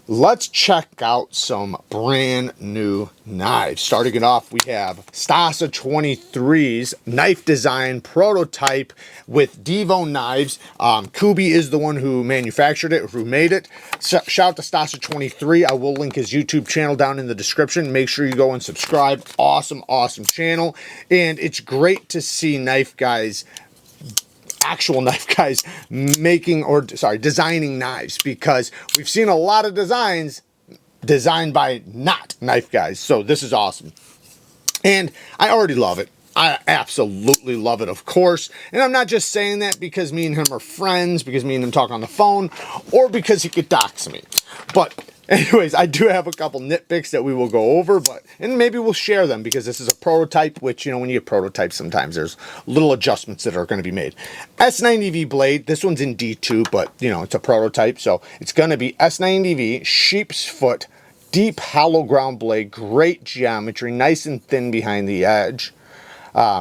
let's check out some brand new knives. Starting it off, we have Stasa 23's knife design prototype with DIVO knives. KUBEY is the one who manufactured it, who made it. Shout out to Stasa 23. I will link his YouTube channel down in the description. Make sure you go and subscribe. Awesome, awesome channel. And it's great to see actual knife guys designing knives, because we've seen a lot of designs designed by not knife guys. So this is awesome. And I already love it. I absolutely love it, of course. And I'm not just saying that because me and him are friends, because me and him talk on the phone, or because he could dox me. But anyways, I do have a couple nitpicks that we will go over, and maybe we'll share them, because this is a prototype, which, you know, when you get prototypes, sometimes there's little adjustments that are going to be made. S90V blade, this one's in D2, but, you know, it's a prototype, so it's going to be S90V, sheep's foot, deep hollow ground blade, great geometry, nice and thin behind the edge.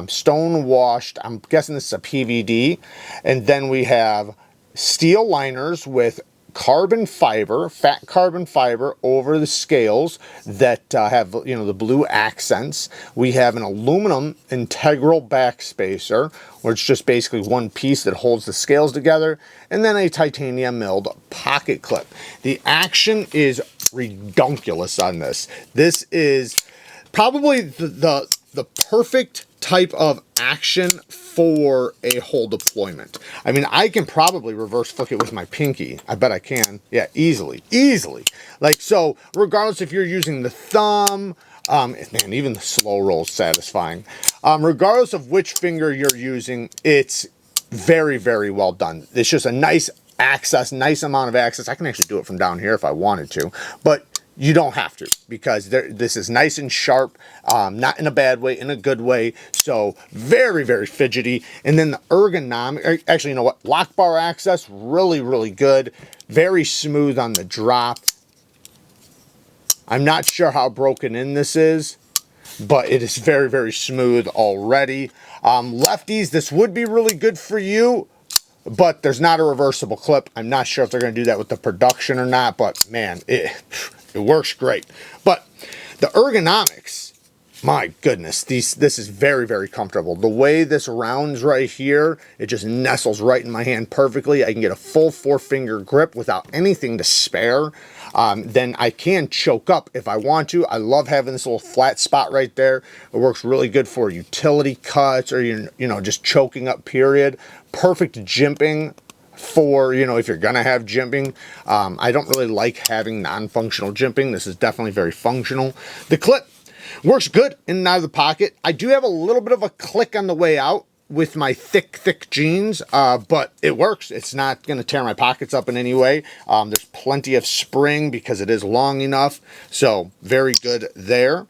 Stone washed, I'm guessing this is a PVD. And then we have steel liners with carbon fiber, fat carbon fiber over the scales that have, you know, the blue accents. We have an aluminum integral back spacer, where it's just basically one piece that holds the scales together, and then a titanium milled pocket clip. The action is redonkulous on this. This is probably the perfect type of action for a whole deployment. I mean, I can probably reverse flick it with my pinky. I bet I can. Yeah, easily. Like, so regardless if you're using the thumb, man, even the slow roll is satisfying. Regardless of which finger you're using, it's very, very well done. It's just a nice access, nice amount of access. I can actually do it from down here if I wanted to, but you don't have to, because this is nice and sharp, not in a bad way, in a good way. So very, very fidgety. And then the ergonomic, actually, you know what? Lock bar access, really, really good. Very smooth on the drop. I'm not sure how broken in this is, but it is very, very smooth already. Lefties, this would be really good for you, but there's not a reversible clip. I'm not sure if they're going to do that with the production or not, but man, it works great. But the ergonomics, my goodness, this is very, very comfortable. The way this rounds right here, it just nestles right in my hand perfectly. I can get a full 4-finger grip without anything to spare. Then I can choke up if I want to. I love having this little flat spot right there. It works really good for utility cuts, or, you know, just choking up, period. Perfect jimping for, you know, if you're gonna have jimping. I don't really like having non-functional jimping. This is definitely very functional. The clip works good in and out of the pocket. I do have a little bit of a click on the way out with my thick jeans, but it works. It's not gonna tear my pockets up in any way. There's plenty of spring because it is long enough, so very good there.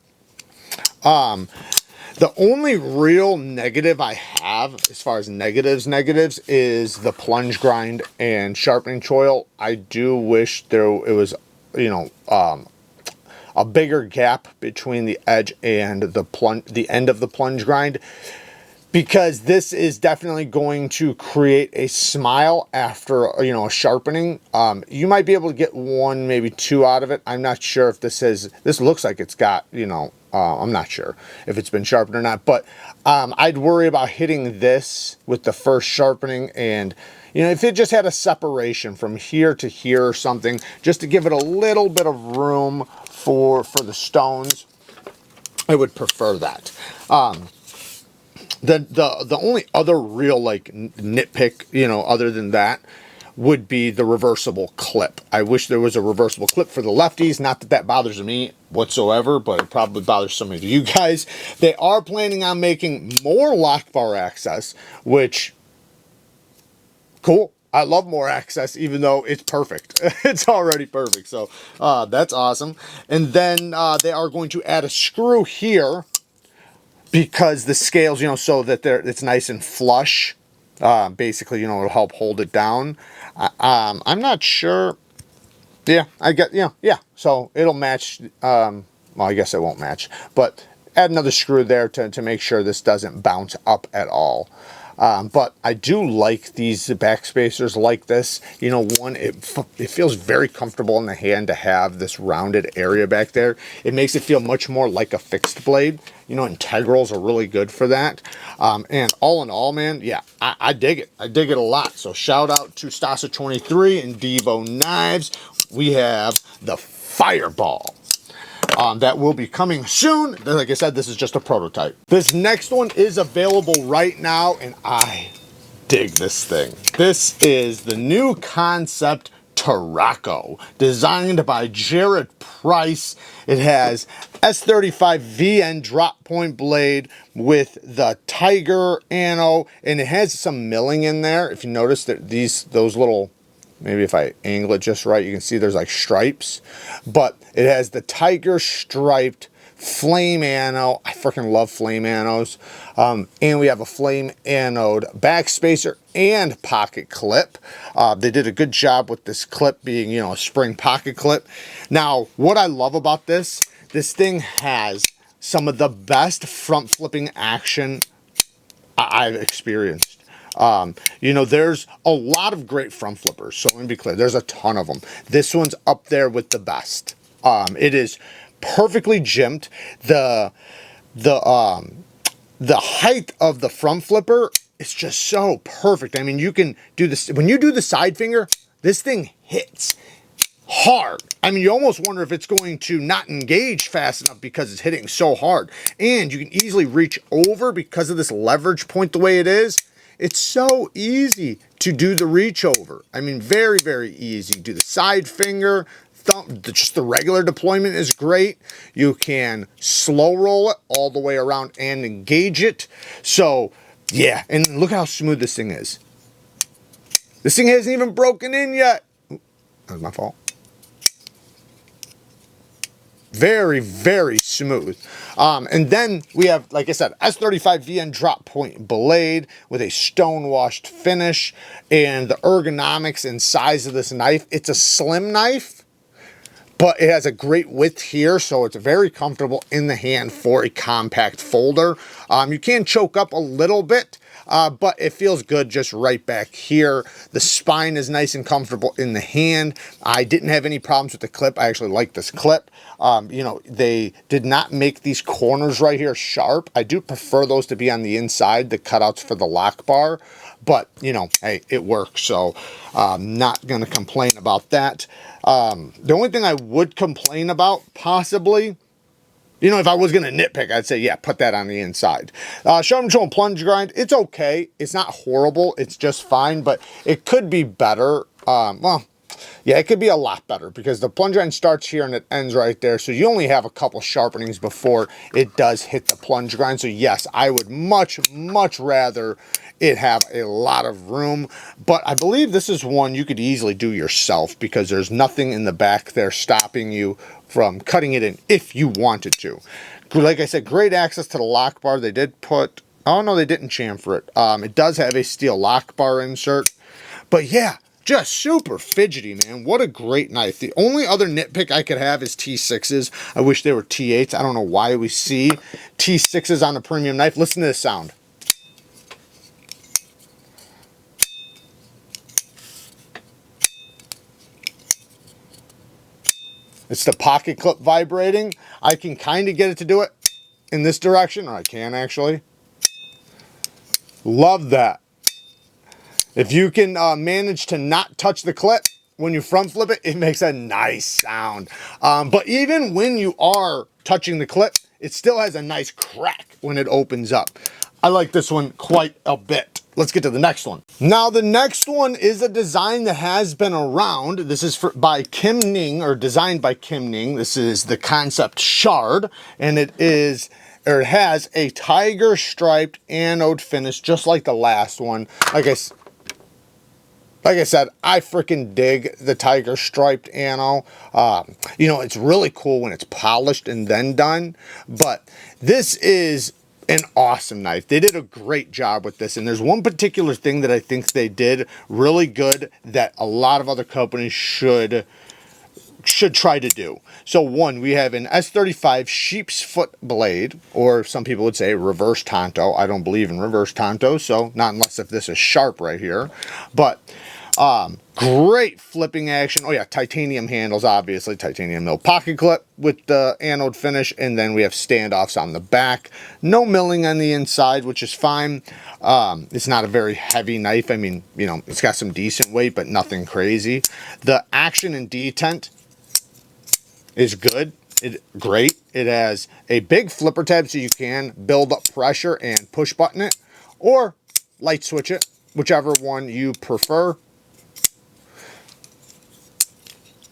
The only real negative I have, as far as negatives, is the plunge grind and sharpening choil. I do wish it was, you know, a bigger gap between the edge and the end of the plunge grind, because this is definitely going to create a smile after, you know, a sharpening. You might be able to get 1, maybe 2 out of it. I'm not sure if this looks like it's got, you know, I'm not sure if it's been sharpened or not, but I'd worry about hitting this with the first sharpening, and, you know, if it just had a separation from here to here or something, just to give it a little bit of room for the stones, I would prefer that. The only other real, like, nitpick, you know, other than that, would be the reversible clip. I wish there was a reversible clip for the lefties. Not that that bothers me whatsoever, but it probably bothers some of you guys. They are planning on making more lock bar access, which, cool. I love more access, even though it's perfect. It's already perfect, so that's awesome. And then they are going to add a screw here, because the scales, you know, so that it's nice and flush. Basically, you know, it'll help hold it down. I'm not sure. Yeah, yeah. So it'll match. Well, I guess it won't match, but add another screw there to make sure this doesn't bounce up at all. But I do like these back spacers like this. You know, one, it feels very comfortable in the hand to have this rounded area back there. It makes it feel much more like a fixed blade. You know, integrals are really good for that. And all in all, man, yeah, I dig it. I dig it a lot. So shout out to Stasa23 and DIVO Knives. We have the Fireball. That will be coming soon. Like I said, this is just a prototype. This next one is available right now, and I dig this thing. This is the new KANSEPT TURACO, designed by Jared Price. It has S35 VN drop point blade with the Tiger Anno, and it has some milling in there. If you notice that those little, maybe if I angle it just right, you can see there's like stripes, but it has the Tiger striped flame anode. I freaking love flame anodes. And we have a flame anode backspacer and pocket clip. They did a good job with this clip being, you know, a spring pocket clip. Now, what I love about this thing has some of the best front flipping action I've experienced. You know, there's a lot of great front flippers, so let me be clear, there's a ton of them. This one's up there with the best. It is perfectly jimped. The height of the front flipper is just so perfect. I mean, you can do this, when you do the side finger, this thing hits hard. I mean, you almost wonder if it's going to not engage fast enough because it's hitting so hard. And you can easily reach over because of this leverage point the way it is. It's so easy to do the reach over. I mean, very, very easy. Do the side finger, thumb, just the regular deployment is great. You can slow roll it all the way around and engage it. So, yeah, and look how smooth this thing is. This thing hasn't even broken in yet. Ooh, that was my fault. Very, very smooth. And then we have, like I said, S35 VN drop point blade with a stone washed finish, and the ergonomics and size of this knife. It's a slim knife, but it has a great width here, so it's very comfortable in the hand for a compact folder. You can choke up a little bit, but it feels good just right back here. The spine is nice and comfortable in the hand. I didn't have any problems with the clip. I actually like this clip. You know, they did not make these corners right here sharp. I do prefer those to be on the inside, the cutouts for the lock bar. But, you know, hey, it works, so not going to complain about that. The only thing I would complain about, possibly, you know, if I was going to nitpick, I'd say, yeah, put that on the inside. Sharp control and plunge grind, it's okay. It's not horrible. It's just fine, but it could be better. Well, yeah, it could be a lot better because the plunge grind starts here and it ends right there. So you only have a couple sharpenings before it does hit the plunge grind. So yes, I would much, much rather it have a lot of room. But I believe this is one you could easily do yourself because there's nothing in the back there stopping you from cutting it in if you wanted to. Like I said, great access to the lock bar. They did put, oh no, they didn't chamfer it. It does have a steel lock bar insert. But yeah, just super fidgety, man. What a great knife. The only other nitpick I could have is T6s. I wish they were T8s. I don't know why we see T6s on a premium knife. Listen to this sound. It's the pocket clip vibrating. I can kind of get it to do it in this direction, or I can actually. Love that. If you can manage to not touch the clip when you front flip it, it makes a nice sound. But even when you are touching the clip, it still has a nice crack when it opens up. I like this one quite a bit. Let's get to the next one. Now, the next one is a design that has been around. This is by Kim Ning, or designed by Kim Ning. This is the KANSEPT Shard, and it has a tiger striped anode finish, just like the last one. Like I said, I freaking dig the tiger striped anno. You know, it's really cool when it's polished and then done, but this is an awesome knife. They did a great job with this, and there's one particular thing that I think they did really good that a lot of other companies should should try to do. So one, we have an S35 sheep's foot blade, or some people would say reverse Tonto. I don't believe in reverse Tonto, so not unless if this is sharp right here. But great flipping action. Oh yeah, titanium handles, obviously. Titanium mill pocket clip with the anode finish, and then we have standoffs on the back. No milling on the inside, which is fine. It's not a very heavy knife. I mean, you know, it's got some decent weight, but nothing crazy. The action and detent is good. Great. It has a big flipper tab so you can build up pressure and push button it, or light switch it, whichever one you prefer.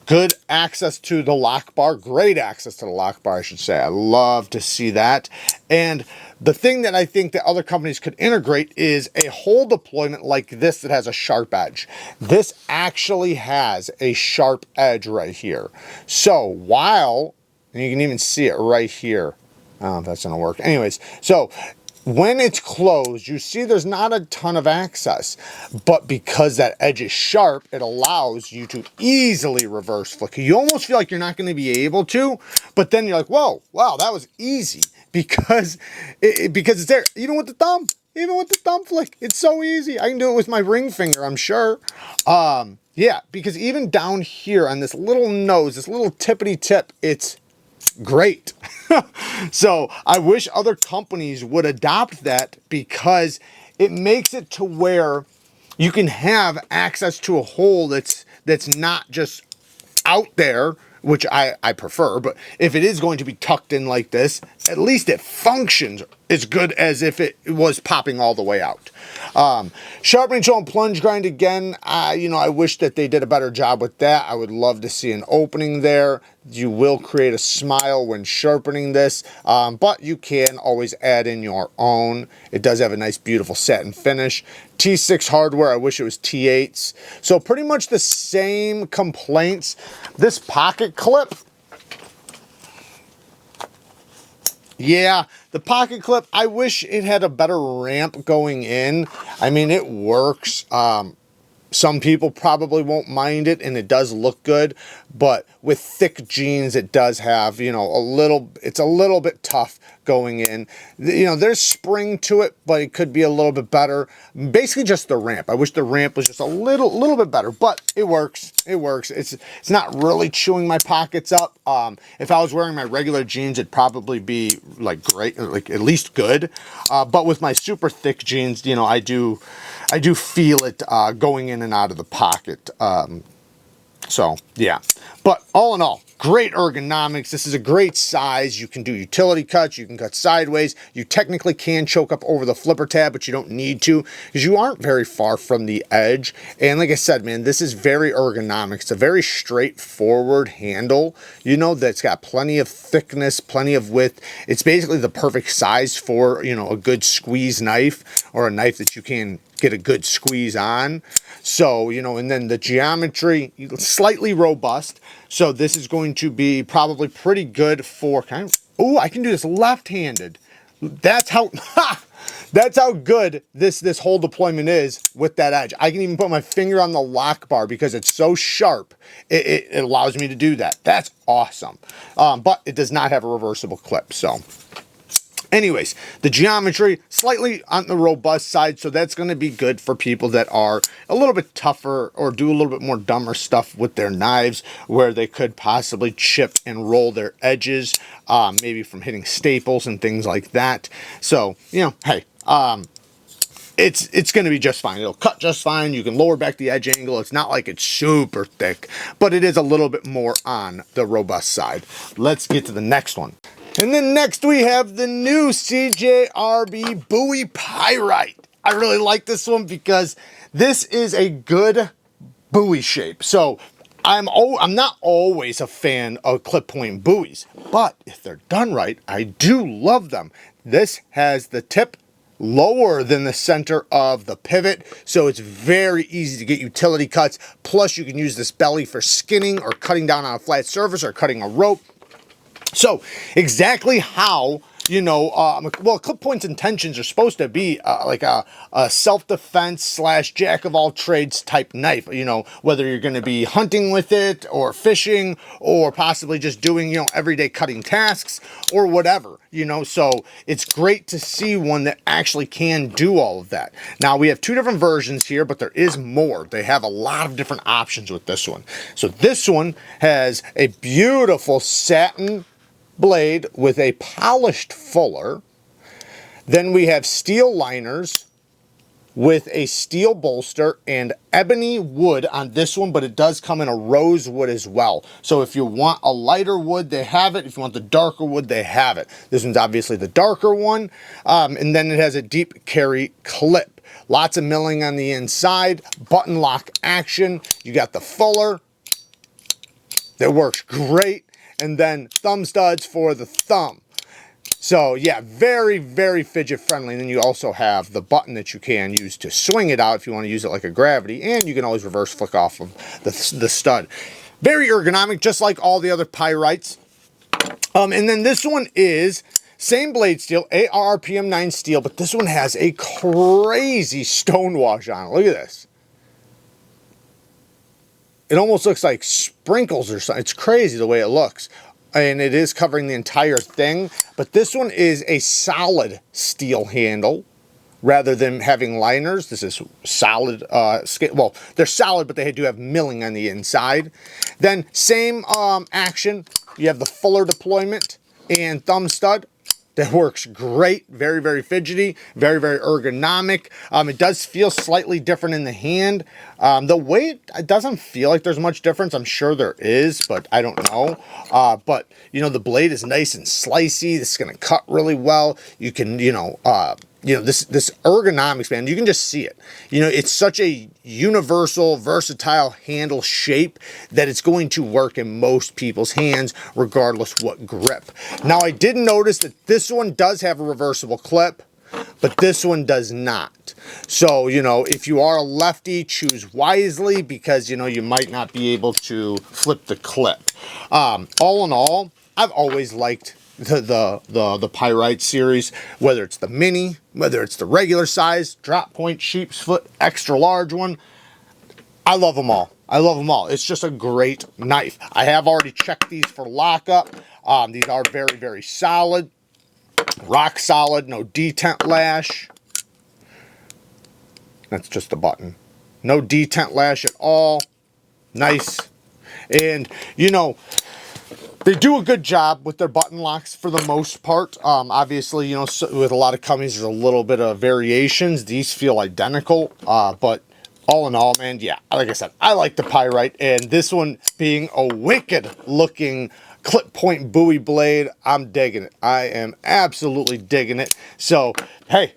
Good access to the lock bar, great access to the lock bar, I should say. I love to see that. And the thing that I think that other companies could integrate is a hole deployment like this that has a sharp edge. This actually has a sharp edge right here. So while, and you can even see it right here. I don't know if that's gonna work. Anyways, so when it's closed, you see there's not a ton of access, but because that edge is sharp, it allows you to easily reverse flick. You almost feel like you're not going to be able to, but then you're like, whoa, wow, that was easy because it's there. Even with the thumb flick, it's so easy. I can do it with my ring finger, I'm sure. Yeah, because even down here on this little nose, this little tippity tip, it's great. So I wish other companies would adopt that, because it makes it to where you can have access to a hole that's not just out there, which I prefer, but if it is going to be tucked in like this, at least it functions as good as if it was popping all the way out. Sharpening tool and plunge grind again, you know, I wish that they did a better job with that. I would love to see an opening there. You will create a smile when sharpening this, but you can always add in your own. It does have a nice, beautiful satin finish. T6 hardware, I wish it was T8s. So pretty much the same complaints. This pocket clip, yeah, the pocket clip, I wish it had a better ramp going in. I mean, it works. Some people probably won't mind it, and it does look good, but with thick jeans, it does have, you know, it's a little bit tough going in. You know, there's spring to it, but it could be a little bit better. Basically just the ramp. I wish the ramp was just a little bit better, but it works. It works. It's not really chewing my pockets up. If I was wearing my regular jeans, it'd probably be like great, like at least good. But with my super thick jeans, you know, I do feel it going in and out of the pocket. So yeah, but all in all, great ergonomics. This is a great size. You can do utility cuts. You can cut sideways. You technically can choke up over the flipper tab, but you don't need to, because you aren't very far from the edge. And like I said, man, this is very ergonomic. It's a very straightforward handle, you know, that's got plenty of thickness, plenty of width. It's basically the perfect size for, you know, a good squeeze knife, or a knife that you can get a good squeeze on. So, you know, and then the geometry, slightly robust. So this is going to be probably pretty good for kind of, oh, I can do this left-handed. That's how, that's how good this whole deployment is with that edge. I can even put my finger on the lock bar because it's so sharp. It allows me to do that. That's awesome. But it does not have a reversible clip, so. Anyways, the geometry, slightly on the robust side, so that's going to be good for people that are a little bit tougher or do a little bit more dumber stuff with their knives, where they could possibly chip and roll their edges, maybe from hitting staples and things like that. So, you know, hey, it's going to be just fine. It'll cut just fine. You can lower back the edge angle. It's not like it's super thick, but it is a little bit more on the robust side. Let's get to the next one. And then next we have the new CJRB BOWIE Pyrite. I really like this one because this is a good buoy shape. So I'm not always a fan of clip point buoys, but if they're done right, I do love them. This has the tip lower than the center of the pivot, so it's very easy to get utility cuts. Plus you can use this belly for skinning or cutting down on a flat surface or cutting a rope. So exactly how you know, well, Clip Point's intentions are supposed to be like a self-defense slash jack of all trades type knife, you know, whether you're going to be hunting with it or fishing or possibly just doing, you know, everyday cutting tasks or whatever, you know. So it's great to see one that actually can do all of that. Now we have two different versions here, but there is more. They have a lot of different options with this one. So this one has a beautiful satin blade with a polished fuller. Then we have steel liners with a steel bolster and ebony wood on this one, but it does come in a rose wood as well. So if you want a lighter wood, they have it. If you want the darker wood, they have it. This one's obviously the darker one. And then it has a deep carry clip. Lots of milling on the inside, button lock action. You got the fuller that works great. And then thumb studs for the thumb. So yeah, very, very fidget friendly. And then you also have the button that you can use to swing it out if you want to use it like a gravity, and you can always reverse flick off of the stud. Very ergonomic, just like all the other Pyrites. And then this one is same blade steel, ARPM 9 steel, but this one has a crazy stonewash on it. Look at this. It almost looks like sprinkles or something. It's crazy the way it looks. And it is covering the entire thing. But this one is a solid steel handle rather than having liners. This is solid, well, they're solid, but they do have milling on the inside. Then same action. You have the fuller deployment and thumb stud. That works great. Very, very fidgety. Very, very ergonomic. It does feel slightly different in the hand. The weight, it doesn't feel like there's much difference. I'm sure there is, but I don't know. But, you know, the blade is nice and slicey. This is going to cut really well. You can, this ergonomics, man, you can just see it. You know, it's such a universal, versatile handle shape that it's going to work in most people's hands, regardless what grip. Now, I did notice that this one does have a reversible clip, but this one does not. So, you know, if you are a lefty, choose wisely because, you know, you might not be able to flip the clip. All in all, I've always liked the Pyrite series, whether it's the mini, whether it's the regular size, drop point, sheep's foot, extra large one. I love them all. I love them all. It's just a great knife. I have already checked these for lockup. These are very, very solid. Rock solid, no detent lash. That's just the button. No detent lash at all. Nice. And, you know, they do a good job with their button locks for the most part. Obviously, you know, with a lot of companies, there's a little bit of variations. These feel identical, but all in all, man, yeah, like I said, I like the Pyrite, and this one being a wicked looking clip point Bowie blade, I'm digging it. I am absolutely digging it. So, hey,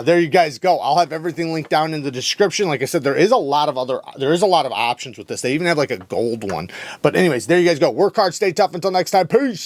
there you guys go. I'll have everything linked down in the description. Like I said, there is a lot of options with this. They even have like a gold one. But anyways, there you guys go. Work hard, stay tough. Until next time, peace.